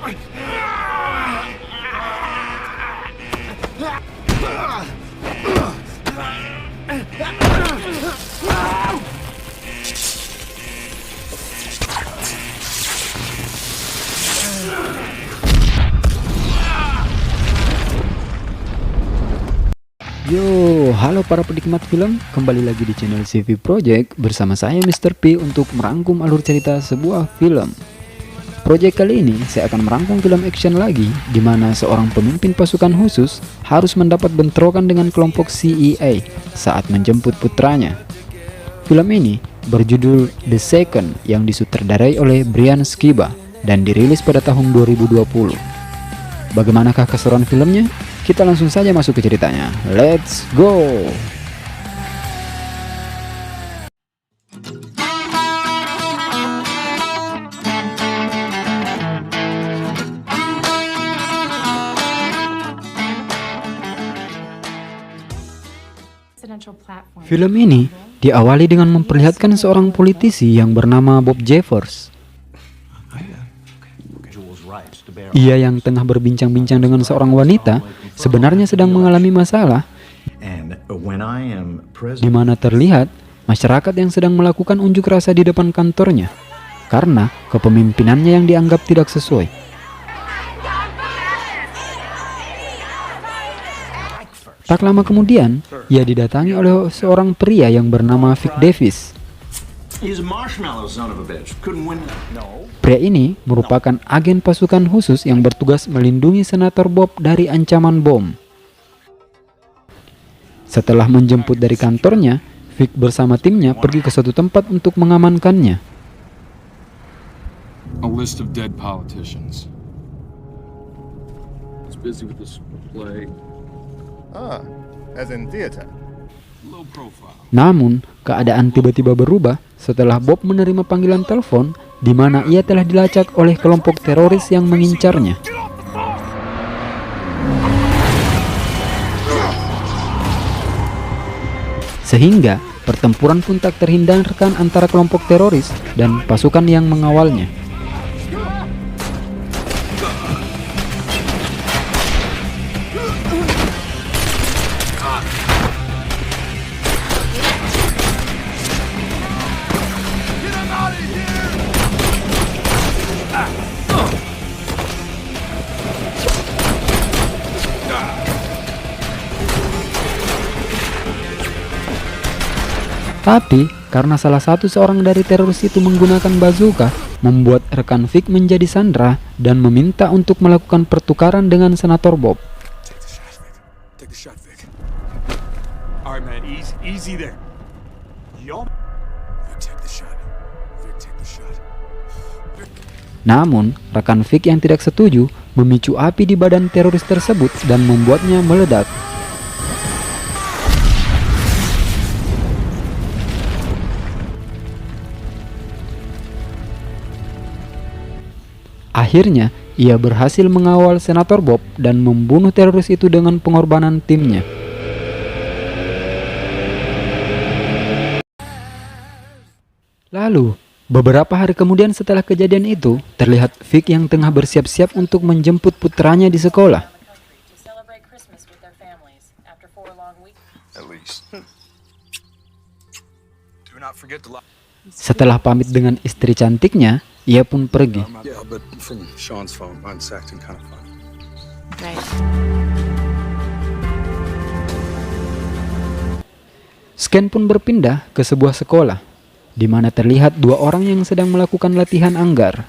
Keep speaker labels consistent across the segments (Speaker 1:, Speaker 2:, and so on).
Speaker 1: Yo, halo para penikmat film, kembali lagi di channel CV Project bersama saya Mr. P untuk merangkum alur cerita sebuah film. Project kali ini saya akan merangkum film action lagi, di mana seorang pemimpin pasukan khusus harus mendapat bentrokan dengan kelompok CIA saat menjemput putranya. Film ini berjudul The Second yang disutradarai oleh Brian Skiba dan dirilis pada tahun 2020. Bagaimanakah keseruan filmnya? Kita langsung saja masuk ke ceritanya. Let's go! Film ini diawali dengan memperlihatkan seorang politisi yang bernama Bob Jeffers. Ia yang tengah berbincang-bincang dengan seorang wanita sebenarnya sedang mengalami masalah, di mana terlihat masyarakat yang sedang melakukan unjuk rasa di depan kantornya karena kepemimpinannya yang dianggap tidak sesuai. Tak lama kemudian, ia didatangi oleh seorang pria yang bernama Vic Davis. Pria ini merupakan agen pasukan khusus yang bertugas melindungi Senator Bob dari ancaman bom. Setelah menjemput dari kantornya, Vic bersama timnya pergi ke suatu tempat untuk mengamankannya.
Speaker 2: A list of dead politicians. He's busy with this play.
Speaker 3: As in theater.
Speaker 2: Low profile.
Speaker 1: Namun, keadaan tiba-tiba berubah setelah Bob menerima panggilan telepon di mana ia telah dilacak oleh kelompok teroris yang mengincarnya. Sehingga pertempuran pun tak terhindarkan antara kelompok teroris dan pasukan yang mengawalnya. Tapi, karena salah satu seorang dari teroris itu menggunakan bazooka, membuat rekan Vic menjadi sandera dan meminta untuk melakukan pertukaran dengan Senator Bob.
Speaker 2: Take the shot, Vic. All right, man. Easy there. Yo. Vic, take the shot. Vic, take the shot.
Speaker 1: Namun, rekan Vic yang tidak setuju memicu api di badan teroris tersebut dan membuatnya meledak. Akhirnya, ia berhasil mengawal Senator Bob dan membunuh teroris itu dengan pengorbanan timnya. Lalu, beberapa hari kemudian setelah kejadian itu, terlihat Vic yang tengah bersiap-siap untuk menjemput putranya di sekolah. Setelah pamit dengan istri cantiknya, ia pun pergi. Scan pun berpindah ke sebuah sekolah, di mana terlihat dua orang yang sedang melakukan latihan anggar.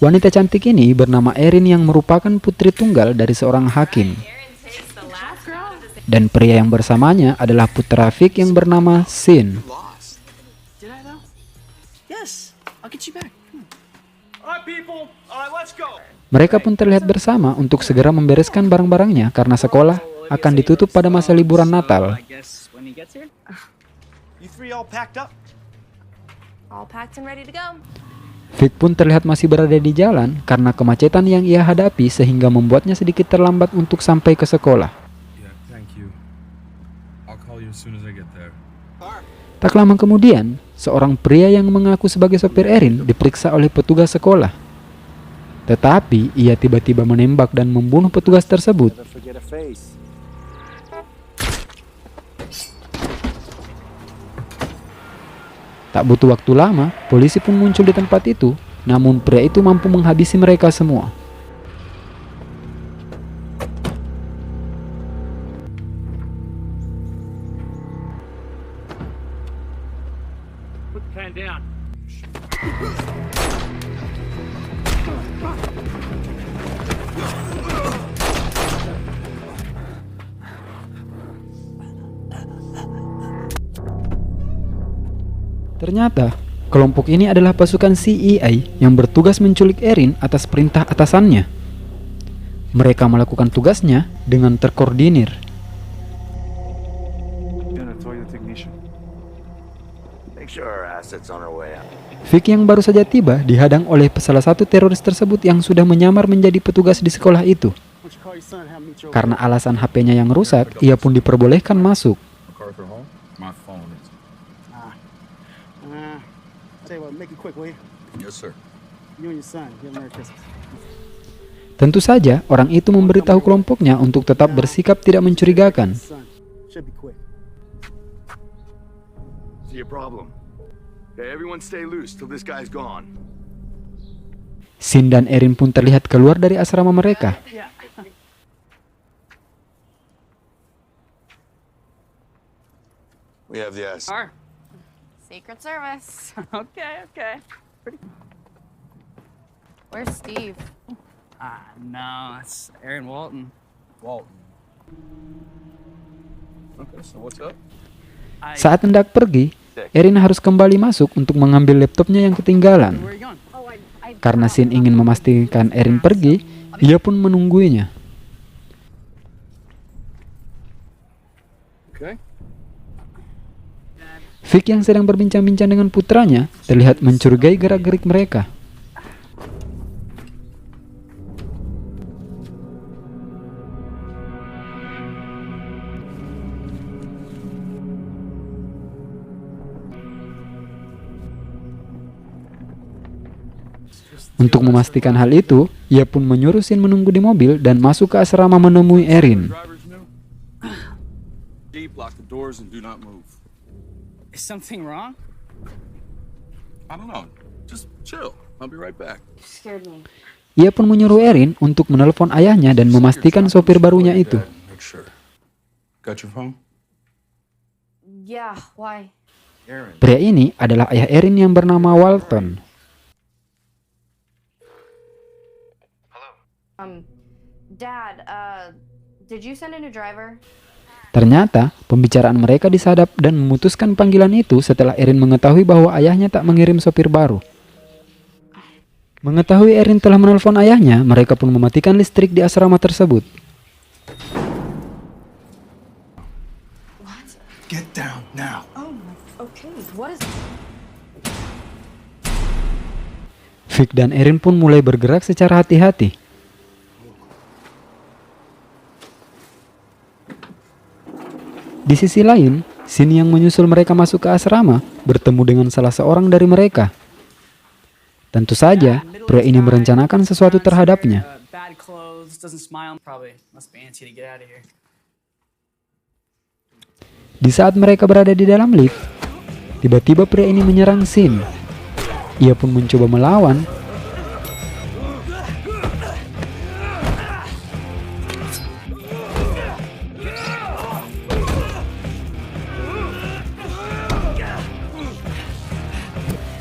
Speaker 1: Wanita cantik ini bernama Erin yang merupakan putri tunggal dari seorang hakim. Dan pria yang bersamanya adalah putra Vic yang bernama Sin. Mereka pun terlihat bersama untuk segera membereskan barang-barangnya karena sekolah akan ditutup pada masa liburan Natal. Vic pun terlihat masih berada di jalan karena kemacetan yang ia hadapi sehingga membuatnya sedikit terlambat untuk sampai ke sekolah. Tak lama kemudian, seorang pria yang mengaku sebagai sopir Erin diperiksa oleh petugas sekolah. Tetapi ia tiba-tiba menembak dan membunuh petugas tersebut. Tak butuh waktu lama, polisi pun muncul di tempat itu, namun pria itu mampu menghabisi mereka semua.
Speaker 2: Put the pen down.
Speaker 1: Ternyata, kelompok ini adalah pasukan CIA yang bertugas menculik Erin atas perintah atasannya. Mereka melakukan tugasnya dengan terkoordinir.
Speaker 4: Make sure our assets on our way out.
Speaker 1: Vic yang baru saja tiba dihadang oleh salah satu teroris tersebut yang sudah menyamar menjadi petugas di sekolah itu. Karena alasan HP-nya yang rusak, ia pun diperbolehkan masuk.
Speaker 3: MacArthur home? My phone is.
Speaker 5: Tell you what, make it quick, will you?
Speaker 3: Yes, sir.
Speaker 5: You and your son, give Merry Christmas.
Speaker 1: Tentu saja, orang itu memberitahu kelompoknya untuk tetap bersikap tidak mencurigakan.
Speaker 5: Son, should be quick.
Speaker 4: See a problem? Okay, everyone stay loose till this guy's gone.
Speaker 1: Sin dan Erin pun terlihat keluar dari asrama mereka.
Speaker 4: We have the asset.
Speaker 6: Secret Service.
Speaker 7: Okay.
Speaker 6: Where's Steve?
Speaker 7: No, it's Aaron Walton.
Speaker 3: Walton. Okay, so what's up?
Speaker 1: Saat hendak pergi, Erin harus kembali masuk untuk mengambil laptopnya yang ketinggalan.
Speaker 7: Where are you going?
Speaker 1: Karena Sin ingin memastikan Erin pergi, ia pun menungguinya.
Speaker 3: Okay.
Speaker 1: Vic yang sedang berbincang-bincang dengan putranya terlihat mencurigai gerak-gerik mereka. Untuk memastikan hal itu, ia pun menyuruh Sin menunggu di mobil dan masuk ke asrama menemui Erin.
Speaker 3: Drivers new? Deep, lock the doors and do not move.
Speaker 7: Is something wrong?
Speaker 3: I don't know. Just chill. I'll be right back.
Speaker 6: You scared me.
Speaker 1: Ia pun menyuruh Erin untuk menelpon ayahnya dan memastikan sopir barunya itu.
Speaker 3: Make sure. Got your phone?
Speaker 6: Yeah, why?
Speaker 3: Aaron.
Speaker 1: Pria ini adalah ayah Erin yang bernama Walton.
Speaker 6: Dad, did you send a new driver?
Speaker 1: Ternyata, pembicaraan mereka disadap dan memutuskan panggilan itu setelah Erin mengetahui bahwa ayahnya tak mengirim sopir baru. Mengetahui Erin telah menelpon ayahnya, mereka pun mematikan listrik di asrama tersebut.
Speaker 6: What?
Speaker 2: Get down now.
Speaker 6: Oh, okay. What is...
Speaker 1: Vic dan Erin pun mulai bergerak secara hati-hati. Di sisi lain, Sin yang menyusul mereka masuk ke asrama bertemu dengan salah seorang dari mereka. Tentu saja, pria ini merencanakan sesuatu terhadapnya.
Speaker 7: Bad clothes, doesn't smile. Probably must be antsy to get out of here.
Speaker 1: Di saat mereka berada di dalam lift, tiba-tiba pria ini menyerang Sin. Ia pun mencoba melawan.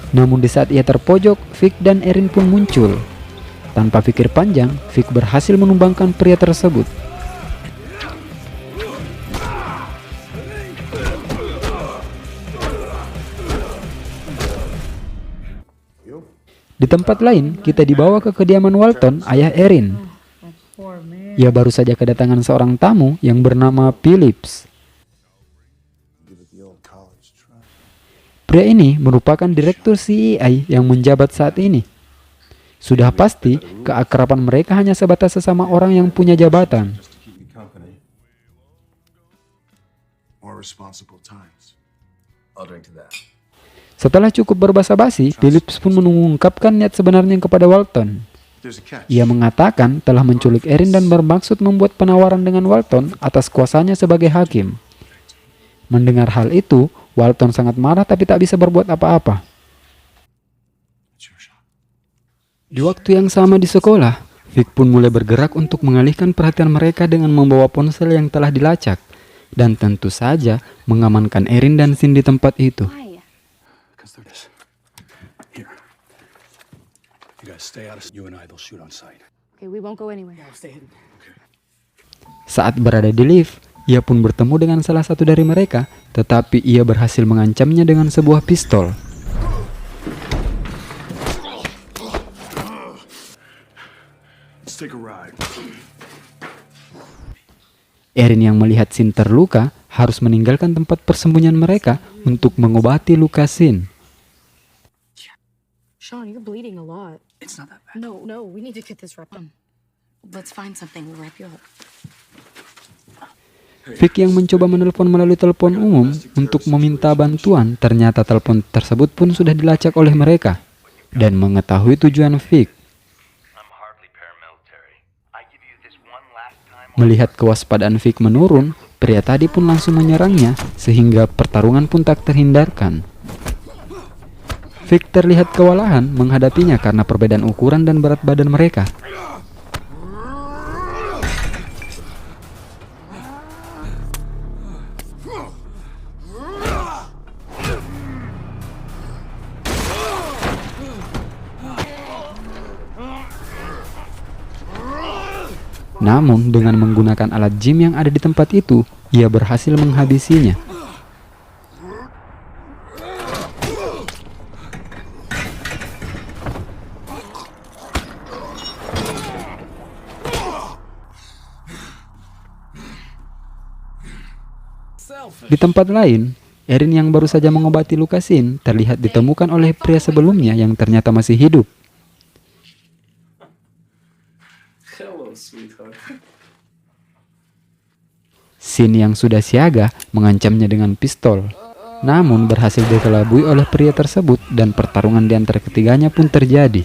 Speaker 1: Namun di saat ia terpojok, Vic dan Erin pun muncul. Tanpa pikir panjang, Vic berhasil menumbangkan pria tersebut. Di tempat lain, kita dibawa ke kediaman Walton, ayah Erin. Ia baru saja kedatangan seorang tamu yang bernama Phillips. Pria ini merupakan direktur CIA yang menjabat saat ini. Sudah pasti, keakraban mereka hanya sebatas sesama orang yang punya jabatan.
Speaker 2: Just to keep you company. More responsible times.
Speaker 3: I'll drink to that.
Speaker 1: Setelah cukup berbasa-basi, Phillips pun mengungkapkan niat sebenarnya kepada Walton.
Speaker 3: There's a catch.
Speaker 1: Ia mengatakan telah menculik Erin dan bermaksud membuat penawaran dengan Walton atas kuasanya sebagai hakim. Mendengar hal itu, Walton sangat marah tapi tak bisa berbuat apa-apa. Di waktu yang sama di sekolah, Vic pun mulai bergerak untuk mengalihkan perhatian mereka dengan membawa ponsel yang telah dilacak. Dan tentu saja mengamankan Erin dan Sin di tempat itu.
Speaker 6: Why?
Speaker 2: Because they're this. Here. You guys stay out of you and I, they'll shoot on sight.
Speaker 6: Okay, we won't go anywhere.
Speaker 5: Stay hidden.
Speaker 1: Saat berada di lift, ia pun bertemu dengan salah satu dari mereka, tetapi ia berhasil mengancamnya dengan sebuah pistol.
Speaker 2: Let's take a ride.
Speaker 1: Erin yang melihat Sin terluka harus meninggalkan tempat persembunyian mereka untuk mengobati luka Sin.
Speaker 8: Sean, you're bleeding a lot.
Speaker 7: It's not that bad.
Speaker 8: No, we need to get this wrapped up. Let's find something. We'll wrap you up.
Speaker 1: Vic yang mencoba menelpon melalui telepon umum untuk meminta bantuan, ternyata telepon tersebut pun sudah dilacak oleh mereka. Dan mengetahui tujuan Vic. Melihat kewaspadaan Vic menurun, pria tadi pun langsung menyerangnya sehingga pertarungan pun tak terhindarkan. Vic terlihat kewalahan menghadapinya karena perbedaan ukuran dan berat badan mereka. Namun dengan menggunakan alat gym yang ada di tempat itu, ia berhasil menghabisinya. Di tempat lain, Erin yang baru saja mengobati luka Sin terlihat ditemukan oleh pria sebelumnya yang ternyata masih hidup.
Speaker 7: Hello, sweetheart.
Speaker 1: Sin yang sudah siaga mengancamnya dengan pistol. Namun berhasil dikelabui oleh pria tersebut dan pertarungan di antara ketiganya pun terjadi.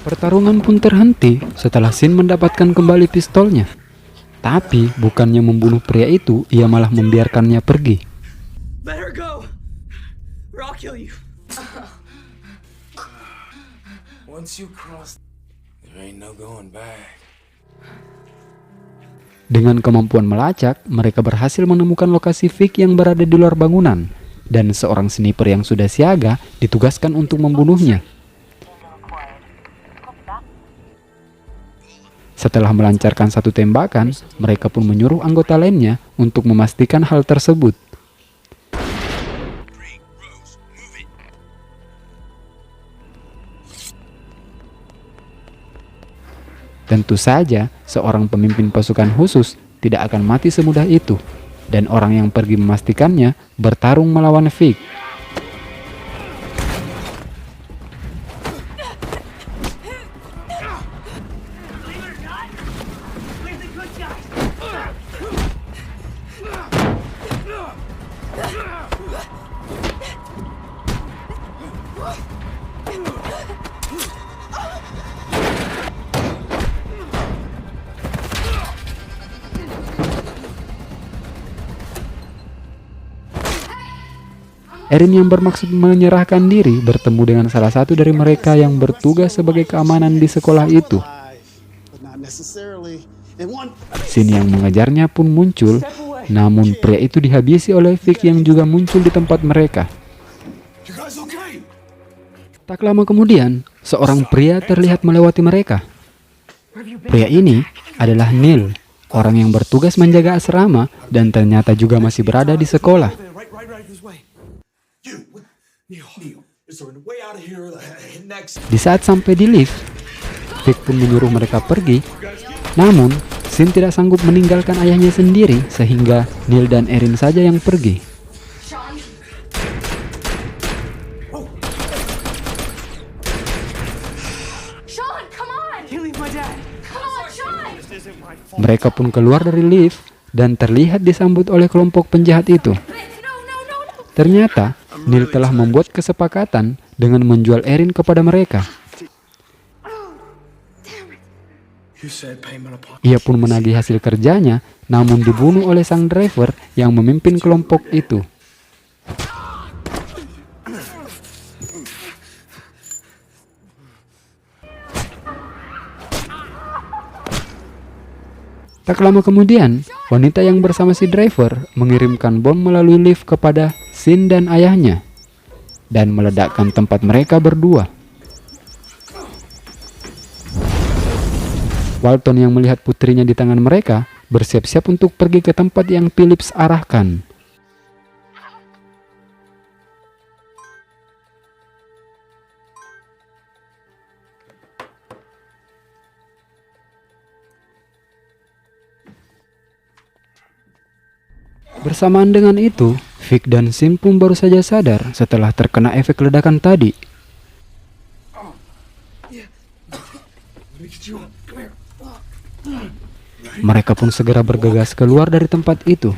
Speaker 1: Pertarungan pun terhenti setelah Sin mendapatkan kembali pistolnya. Tapi bukannya membunuh pria itu, ia malah membiarkannya pergi.
Speaker 7: Let her go, or I'll kill you.
Speaker 9: Once you cross, there ain't no going back.
Speaker 1: Dengan kemampuan melacak, mereka berhasil menemukan lokasi Vic yang berada di luar bangunan. Dan seorang sniper yang sudah siaga ditugaskan untuk membunuhnya. Setelah melancarkan satu tembakan, mereka pun menyuruh anggota lainnya untuk memastikan hal tersebut. Tentu saja, seorang pemimpin pasukan khusus tidak akan mati semudah itu, dan orang yang pergi memastikannya bertarung melawan Vic. Erin yang bermaksud menyerahkan diri bertemu dengan salah satu dari mereka yang bertugas sebagai keamanan di sekolah itu. Sin yang mengejarnya pun muncul, namun pria itu dihabisi oleh Vic yang juga muncul di tempat mereka. Tak lama kemudian, seorang pria terlihat melewati mereka. Pria ini adalah Neil, orang yang bertugas menjaga asrama dan ternyata juga masih berada di sekolah.
Speaker 9: Is there a way out of here? Next.
Speaker 1: Di saat sampai di lift, Vic pun menyuruh mereka pergi. Namun, Sin tidak sanggup meninggalkan ayahnya sendiri sehingga Neil dan Erin saja yang pergi.
Speaker 6: Sean, come on!
Speaker 5: Can't leave my dad.
Speaker 6: Come on, Sean!
Speaker 5: This isn't my fault.
Speaker 1: Mereka pun keluar dari lift dan terlihat disambut oleh kelompok penjahat itu.
Speaker 6: No.
Speaker 1: Ternyata, Neil telah membuat kesepakatan dengan menjual Erin kepada mereka.
Speaker 9: You said payment upon.
Speaker 1: Ia pun menagih hasil kerjanya, namun dibunuh oleh sang driver yang memimpin kelompok itu. Tak lama kemudian, wanita yang bersama si driver mengirimkan bom melalui lift kepada Sin dan ayahnya dan meledakkan tempat mereka berdua. Walton yang melihat putrinya di tangan mereka bersiap-siap untuk pergi ke tempat yang Phillips arahkan. Bersamaan dengan itu, Vic dan Sin pun baru saja sadar setelah terkena efek ledakan tadi. Mereka pun segera bergegas keluar dari tempat itu.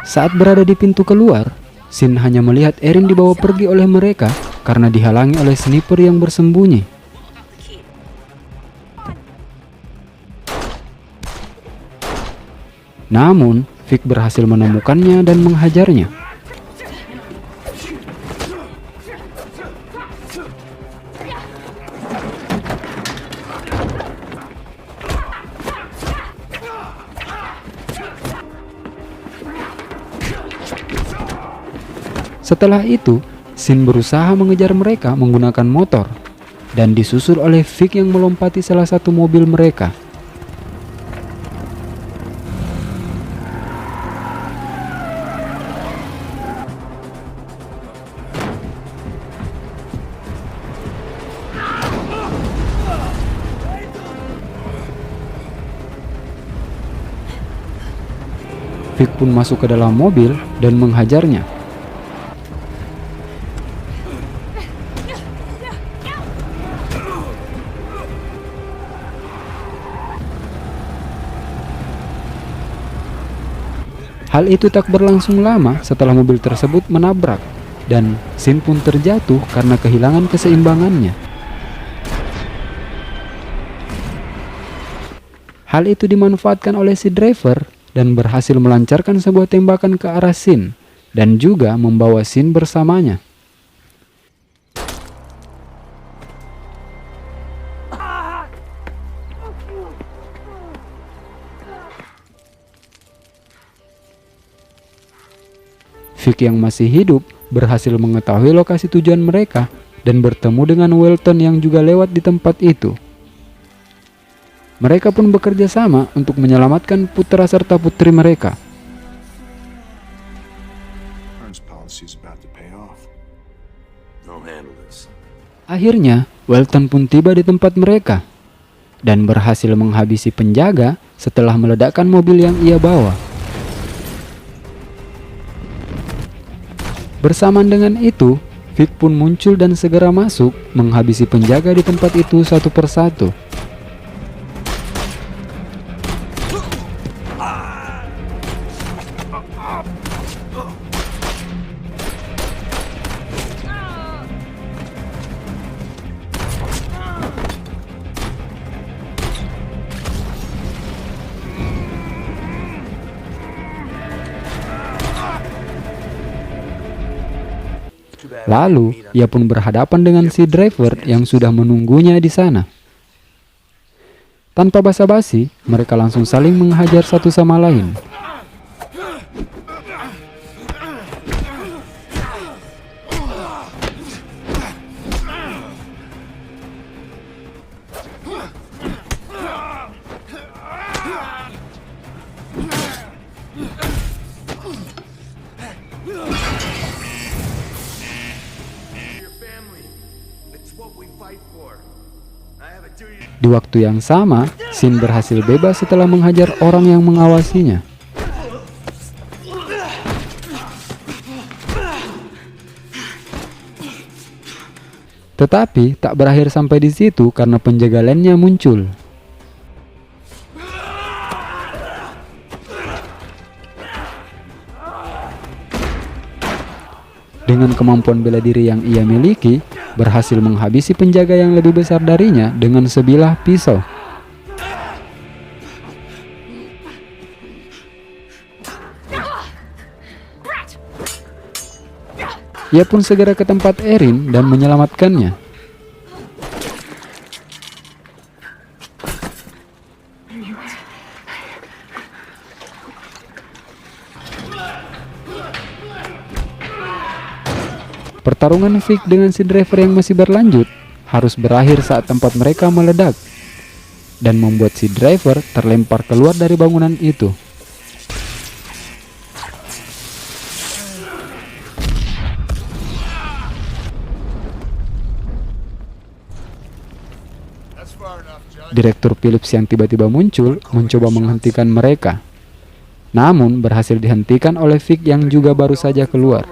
Speaker 1: Saat berada di pintu keluar, Sin hanya melihat Erin dibawa pergi oleh mereka karena dihalangi oleh sniper yang bersembunyi. Namun, Vic berhasil menemukannya dan menghajarnya. Setelah itu, Sin berusaha mengejar mereka menggunakan motor dan disusul oleh Vic yang melompati salah satu mobil mereka. Vic pun masuk ke dalam mobil dan menghajarnya. Hal itu tak berlangsung lama setelah mobil tersebut menabrak dan Sin pun terjatuh karena kehilangan keseimbangannya. Hal itu dimanfaatkan oleh si driver dan berhasil melancarkan sebuah tembakan ke arah Sin dan juga membawa Sin bersamanya. Vic yang masih hidup berhasil mengetahui lokasi tujuan mereka dan bertemu dengan Walton yang juga lewat di tempat itu. Mereka pun bekerja sama untuk menyelamatkan putra serta putri mereka. Akhirnya, Walton pun tiba di tempat mereka dan berhasil menghabisi penjaga setelah meledakkan mobil yang ia bawa. Bersamaan dengan itu, Vic pun muncul dan segera masuk menghabisi penjaga di tempat itu satu persatu. Lalu, ia pun berhadapan dengan si driver yang sudah menunggunya di sana. Tanpa basa-basi, mereka langsung saling menghajar satu sama lain. Di waktu yang sama, Sin berhasil bebas setelah menghajar orang yang mengawasinya. Tetapi tak berakhir sampai di situ karena penjaga lainnya muncul. Dengan kemampuan bela diri yang ia miliki, berhasil menghabisi penjaga yang lebih besar darinya dengan sebilah pisau. Ia pun segera ke tempat Erin dan menyelamatkannya. Pertarungan Vic dengan si driver yang masih berlanjut harus berakhir saat tempat mereka meledak dan membuat si driver terlempar keluar dari bangunan itu. Direktur Phillips yang tiba-tiba muncul mencoba menghentikan mereka, namun berhasil dihentikan oleh Vic yang juga baru saja keluar.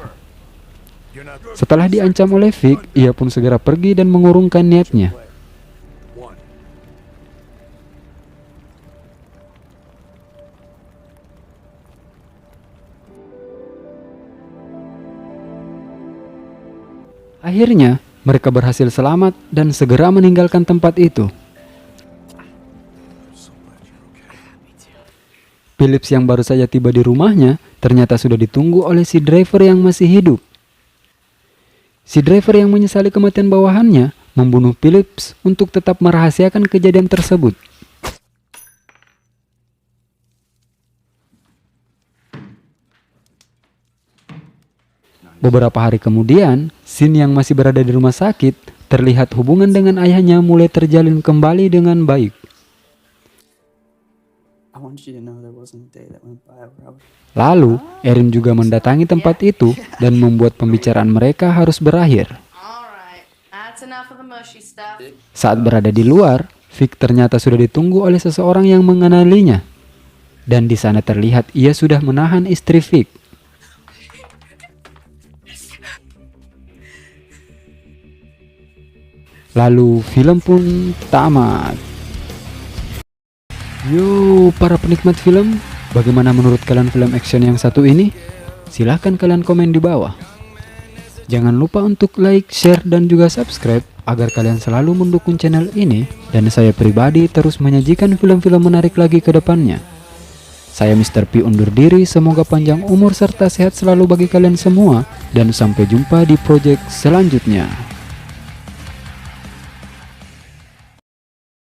Speaker 1: Setelah diancam oleh Vic, ia pun segera pergi dan mengurungkan niatnya. Akhirnya, mereka berhasil selamat dan segera meninggalkan tempat itu. Phillips yang baru saja tiba di rumahnya ternyata sudah ditunggu oleh si driver yang masih hidup. Si driver yang menyesali kematian bawahannya membunuh Phillips untuk tetap merahasiakan kejadian tersebut. Beberapa hari kemudian, Sin yang masih berada di rumah sakit terlihat hubungan dengan ayahnya mulai terjalin kembali dengan baik. Lalu, Erin juga mendatangi tempat itu dan membuat pembicaraan mereka harus berakhir. Saat berada di luar, Vic ternyata sudah ditunggu oleh seseorang yang mengenalinya. Dan di sana terlihat ia sudah menahan istri Vic. Lalu film pun tamat. Yo, para penikmat film, bagaimana menurut kalian film action yang satu ini? Silahkan kalian komen di bawah. Jangan lupa untuk like, share, dan juga subscribe agar kalian selalu mendukung channel ini dan saya pribadi terus menyajikan film-film menarik lagi ke depannya. Saya Mr. P undur diri, semoga panjang umur serta sehat selalu bagi kalian semua dan sampai jumpa di project selanjutnya.